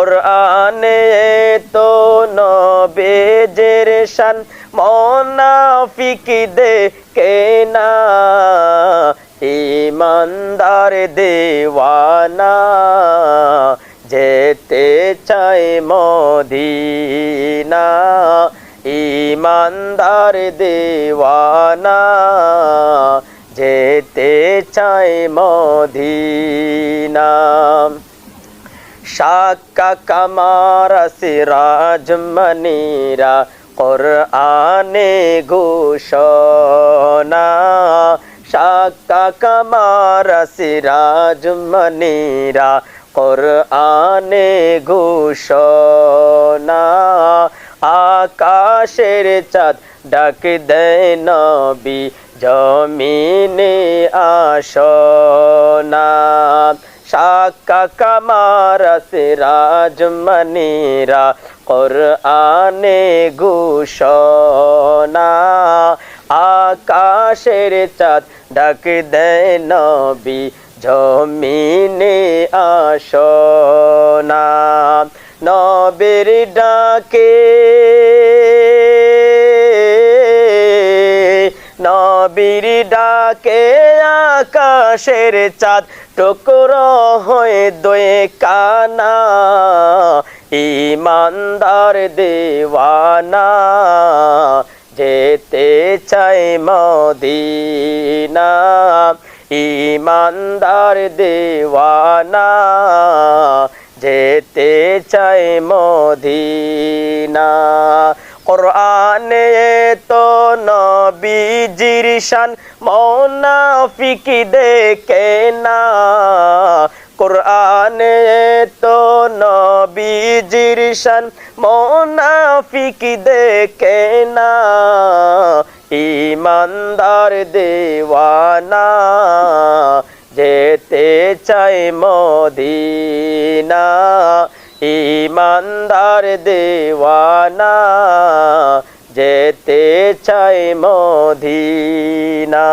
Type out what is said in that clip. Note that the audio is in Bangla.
কুরআনে তো নবীজির শান মুনাফিক দেখে না ঈমানদার দেওয়ানা যেতে চায় মদিনা ঈমানদার দেওয়ানা যেতে চায় মদিনা শাক্কা কামার সিরাজ মনিরা কুরআনে ঘোষণা শাক্কা কামার সিরাজ মনিরা কুরআনে ঘোষণা আকাশের চাঁদ ডাক দেয় নবী জমিনে আসনা শাক্কা কামার সিরাজ মনিরা কুরআনে ঘোষণা আকাশের চাঁদ ডাক দেয় নবী জমিনে আসনা নবীর ডাকে নবীর ডাকে আকাশের চাঁদ টুকরো হয়ে দোয়ে কানা ঈমানদার দেওয়ানা যেতে চায় মদিনা ঈমানদার দেওয়ানা যেতে চায় মদিনা কুরআনে তো নবীজির শান মুনাফিক দেখে না কুরআনে তো নবীজির শান মুনাফিক দেখে না ঈমানদার দেওয়ানা যেতে চায় মদিনা ঈমানদার দেওয়ানা যেতে চায় মদিনা।